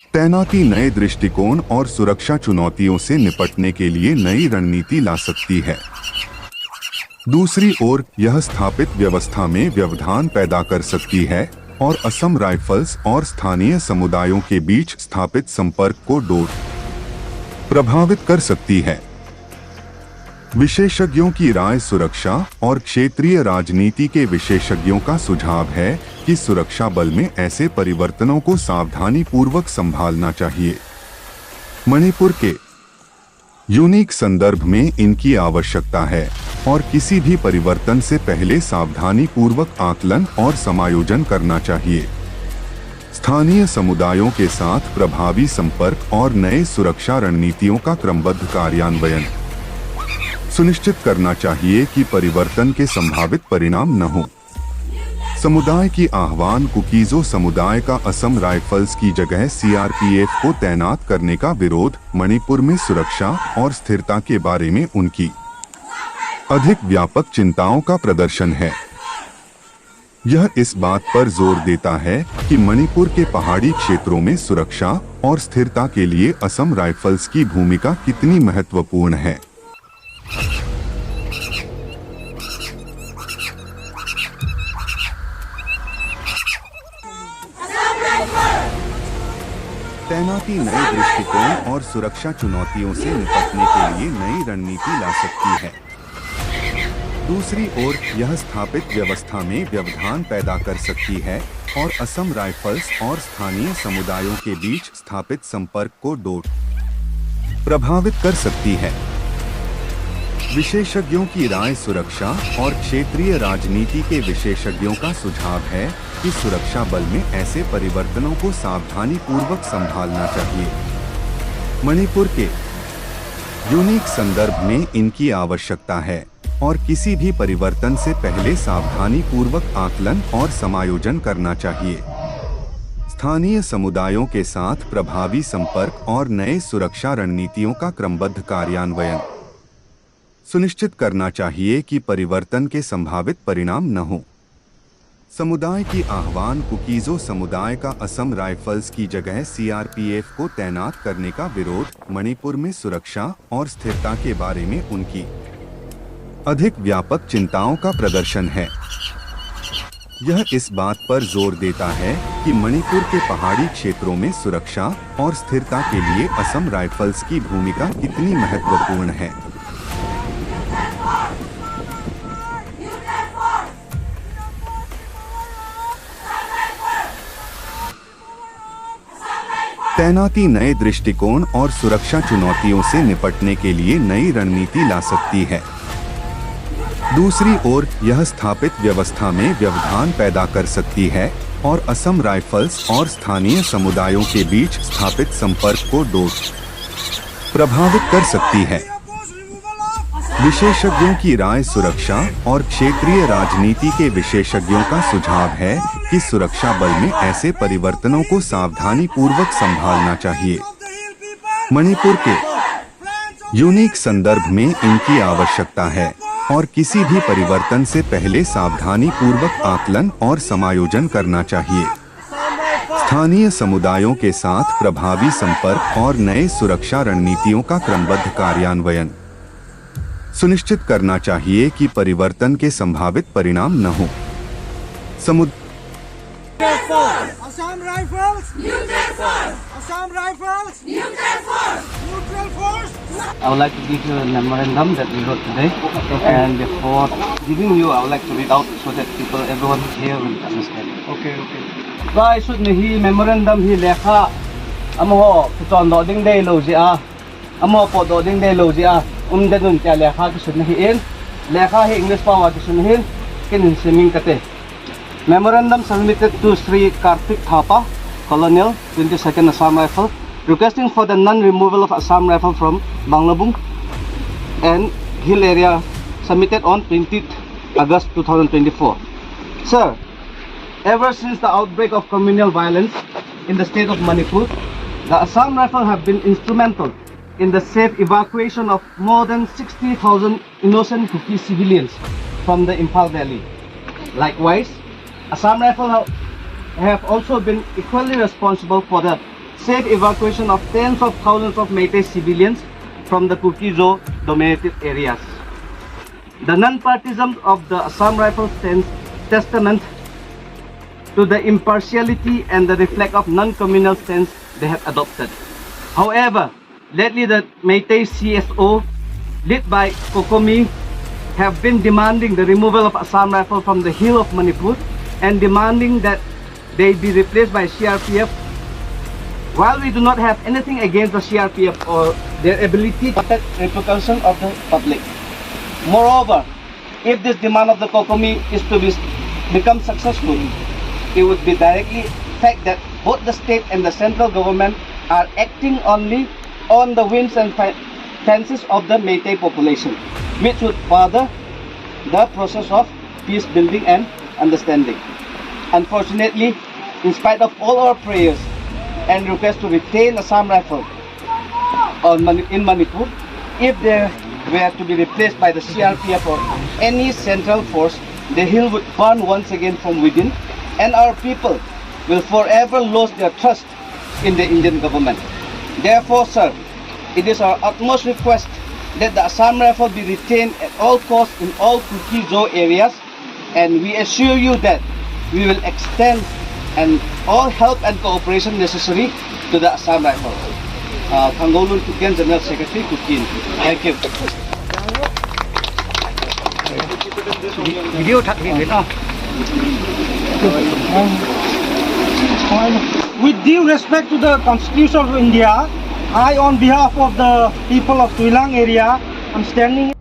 तैनाती नए दृष्टिकोण और सुरक्षा चुनौतियों से निपटने के लिए नई रणनीति ला सकती है। दूसरी ओर यह स्थापित व्यवस्था में व्यवधान पैदा कर सकती है और असम राइफल्स और स्थानीय समुदायों के बीच स्थापित संपर्क को प्रभावित कर सकती है। विशेषज्ञों की राय सुरक्षा और क्षेत्रीय राजनीति के विशेषज्ञों का सुझाव है कि सुरक्षा बल में ऐसे परिवर्तनों को सावधानी पूर्वक संभालना चाहिए। मणिपुर के यूनिक संदर्भ में इनकी आवश्यकता है और किसी भी परिवर्तन से पहले सावधानी पूर्वक आकलन और समायोजन करना चाहिए। स्थानीय समुदायों के साथ प्रभावी संपर्क और नए सुरक्षा रणनीतियों का क्रमबद्ध कार्यान्वयन सुनिश्चित करना चाहिए कि परिवर्तन के संभावित परिणाम न हो। समुदाय की आह्वान कुकीजो समुदाय का असम राइफल्स की जगह सीआरपीएफ को तैनात करने का विरोध मणिपुर में सुरक्षा और स्थिरता के बारे में उनकी अधिक व्यापक चिंताओं का प्रदर्शन है। यह इस बात पर जोर देता है कि मणिपुर के पहाड़ी क्षेत्रों में सुरक्षा और स्थिरता के लिए असम राइफल्स की भूमिका कितनी महत्वपूर्ण है। तैनाती नए दृष्टिकोण और सुरक्षा चुनौतियों से निपटने के लिए नई रणनीति ला सकती है। दूसरी ओर यह स्थापित व्यवस्था में व्यवधान पैदा कर सकती है और असम राइफल्स और स्थानीय समुदायों के बीच स्थापित संपर्क को प्रभावित कर सकती है। विशेषज्ञों की राय सुरक्षा और क्षेत्रीय राजनीति के विशेषज्ञों का सुझाव है कि सुरक्षा बल में ऐसे परिवर्तनों को सावधानी पूर्वक संभालना चाहिए। मणिपुर के यूनिक संदर्भ में इनकी आवश्यकता है और किसी भी परिवर्तन से पहले सावधानी पूर्वक आकलन और समायोजन करना चाहिए। स्थानीय समुदायों के साथ प्रभावी संपर्क और नए सुरक्षा रणनीतियों का क्रमबद्ध कार्यान्वयन सुनिश्चित करना चाहिए कि परिवर्तन के संभावित परिणाम न हो। समुदाय की आह्वान कुकीजो समुदाय का असम राइफल्स की जगह सीआरपीएफ को तैनात करने का विरोध मणिपुर में सुरक्षा और स्थिरता के बारे में उनकी अधिक व्यापक चिंताओं का प्रदर्शन है। यह इस बात पर जोर देता है कि मणिपुर के पहाड़ी क्षेत्रों में सुरक्षा और स्थिरता के लिए असम राइफल्स की भूमिका कितनी महत्वपूर्ण है। तैनाती नए दृष्टिकोण और सुरक्षा चुनौतियों से निपटने के लिए नई रणनीति ला सकती है। दूसरी ओर यह स्थापित व्यवस्था में व्यवधान पैदा कर सकती है और असम राइफल्स और स्थानीय समुदायों के बीच स्थापित संपर्क को प्रभावित कर सकती है। विशेषज्ञों की राय सुरक्षा और क्षेत्रीय राजनीति के विशेषज्ञों का सुझाव है कि सुरक्षा बल में ऐसे परिवर्तनों को सावधानी पूर्वक संभालना चाहिए। मणिपुर के यूनिक संदर्भ में इनकी आवश्यकता है और किसी भी परिवर्तन से पहले सावधानी पूर्वक आकलन और समायोजन करना चाहिए। स्थानीय समुदायों के साथ प्रभावी संपर्क और नए सुरक्षा रणनीतियों का क्रमबद्ध कार्यान्वयन सुनिश्चित करना चाहिए कि परिवर्तन के संभावित परिणाम न हो। Assam Rifles, neutral force. Assam Rifles, neutral force. Neutral force. I would like to give you a memorandum that we wrote today, and before giving you, I would like to read out so that everyone here will understand. Okay. Guys, should me memorandum hi lekha amo kuton doding day lojia amo po doding day lojia denun kya lekha ki should hi in lekha hi English pa wa ki should hin kin swimming kate. Memorandum submitted to Sri Karthik Thapa, Colonel, 22nd Assam Rifle, requesting for the non-removal of Assam Rifle from Banglabung and Hill area, submitted on 20th August 2024. Sir, ever since the outbreak of communal violence in the state of Manipur, the Assam Rifle have been instrumental in the safe evacuation of more than 60,000 innocent Kuki civilians from the Imphal Valley. Likewise, Assam Rifle have also been equally responsible for the safe evacuation of tens of thousands of Meitei civilians from the Kuki-Zo dominated areas. The non-partisan of the Assam Rifles stands testament to the impartiality and the reflect of non-communal stance they have adopted. However, lately the Meitei CSO, led by Kokomi, have been demanding the removal of Assam Rifle from the hill of Manipur and demanding that they be replaced by CRPF. While we do not have anything against the CRPF or their ability to protect repercussion of the public. Moreover, if this demand of the Kokomi is to become successful, it would be directly fact that both the state and the central government are acting only on the whims and fancies of the Meitei population, which would further the process of peace building and understanding. Unfortunately, in spite of all our prayers and requests to retain Assam Rifle in Manipur, if they were to be replaced by the CRPF or any central force, the hill would burn once again from within, and our people will forever lose their trust in the Indian government. Therefore, sir, it is our utmost request that the Assam Rifle be retained at all costs in all Kuki-Zo areas, and we assure you that we will extend and all help and cooperation necessary to the Assam Rifle. Thangolun Kukian General Secretary, Kukin. Thank you. With due respect to the Constitution of India, I, on behalf of the people of Tuilang area, am standing.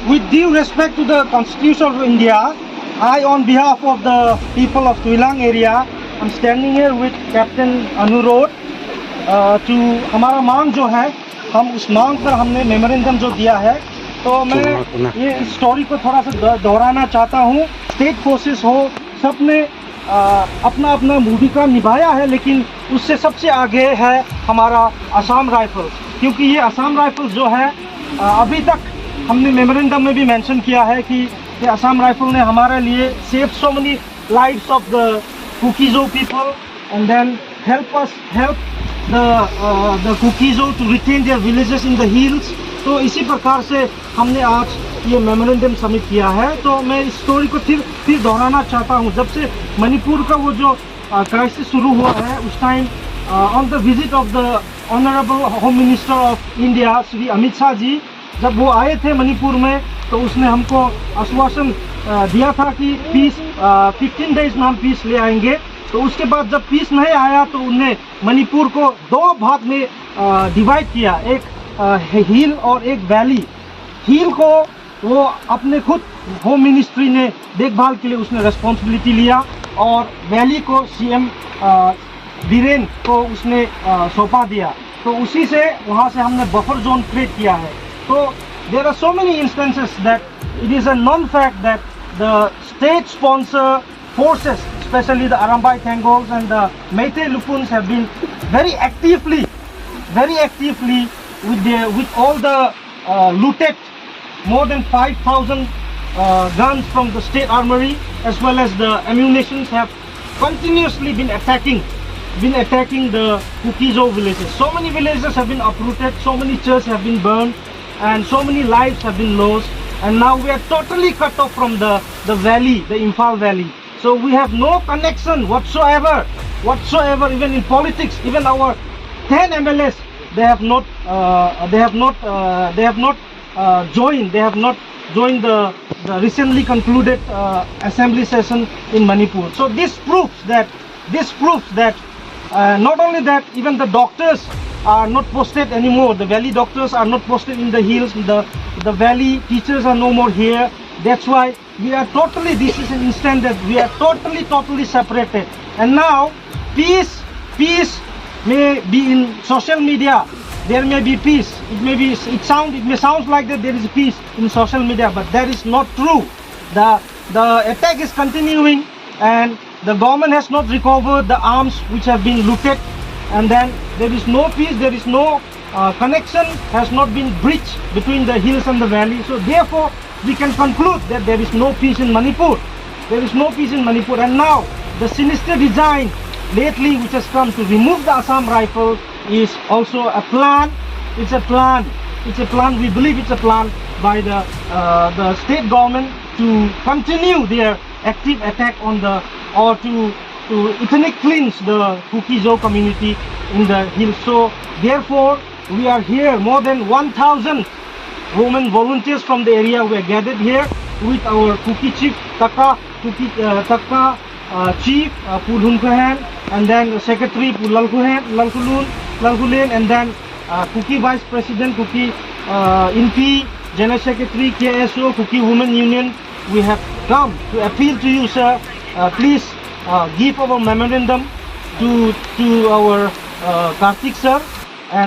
With due respect to the Constitution of India, I, on behalf of the people of Tuilang area, am standing here with Captain Anurod. to हमारा मांग जो है, हम उस मांग पर हमने memorandum जो दिया है, तो मैं ये स्टोरी को थोड़ा सा दोहराना चाहता हूँ. स्टेट फोर्सेस हो, सबने अपना अपना भूमिका निभाया है, लेकिन उससे सबसे आगे है हमारा असम राइफल्स, क्योंकि ये असम राइफल्स जो है अभी तक हमने मेमोरेंडम में भी मेंशन किया है कि ये असम राइफल ने हमारे लिए save so many lives of the Kuki Zo people and then help the Kuki-Zo to retain their villages in the hills. तो इसी प्रकार से हमने आज ये मेमोरेंडम सबमिट किया है. तो मैं इस स्टोरी को फिर दोहराना चाहता हूँ. जब से मणिपुर का वो जो क्राइसिस शुरू हुआ है, उस time on the visit of the honourable home minister of India Shri Amit Shah ji, जब वो आए थे मणिपुर में, तो उसने हमको आश्वासन दिया था कि पीस 15 डेज में हम पीस ले आएंगे. तो उसके बाद जब पीस नहीं आया, तो उन्हें मणिपुर को दो भाग में डिवाइड किया, एक हिल और एक वैली. हिल को वो अपने खुद होम मिनिस्ट्री ने देखभाल के लिए उसने रिस्पॉन्सिबिलिटी लिया, और वैली को सीएम बीरेन को उसने सौंपा दिया. तो उसी से वहाँ से हमने बफर जोन क्रिएट किया है. तो there are so many instances that it is a known fact that the state sponsor forces, especially the Arambai Tangals and the Meitei Lupuns, have been very actively with all the looted more than 5,000 guns from the state armory, as well as the ammunitions, have continuously been attacking the Kuki-Zo villages. So many villages have been uprooted, so many churches have been burned, and so many lives have been lost. And now we are totally cut off from the valley, the Imphal Valley. So we have no connection whatsoever, even in politics. Even our 10 MLAs, they have not joined the recently concluded assembly session in Manipur. So this proves that not only that, even the doctors are not posted anymore. The valley doctors are not posted in the hills. The valley teachers are no more here. That's why we are totally, this is an instant that we are totally separated. And now peace may be in social media. There may be peace. It may sound like that there is peace in social media, but that is not true. The attack is continuing, and the government has not recovered the arms which have been looted, and then there is no peace, there is no connection has not been breached between the hills and the valley. So therefore we can conclude that there is no peace in Manipur. There is no peace in Manipur. And now the sinister design lately which has come to remove the Assam rifle is also a plan. It's a plan. It's a plan. We believe it's a plan by the state government to continue their active attack on to ethnic cleanse the Kuki-Zo community in the hills. So therefore, we are here. More than 1,000 Roman volunteers from the area were gathered here with our Kuki chief Taka chief Pudhun Kohan, and then secretary Lalkulun, and then Kuki vice president, Kuki Inti, general secretary KSO, Kuki Women Union. We have come to appeal to you, sir. Please give our memorandum to our Karthik sir,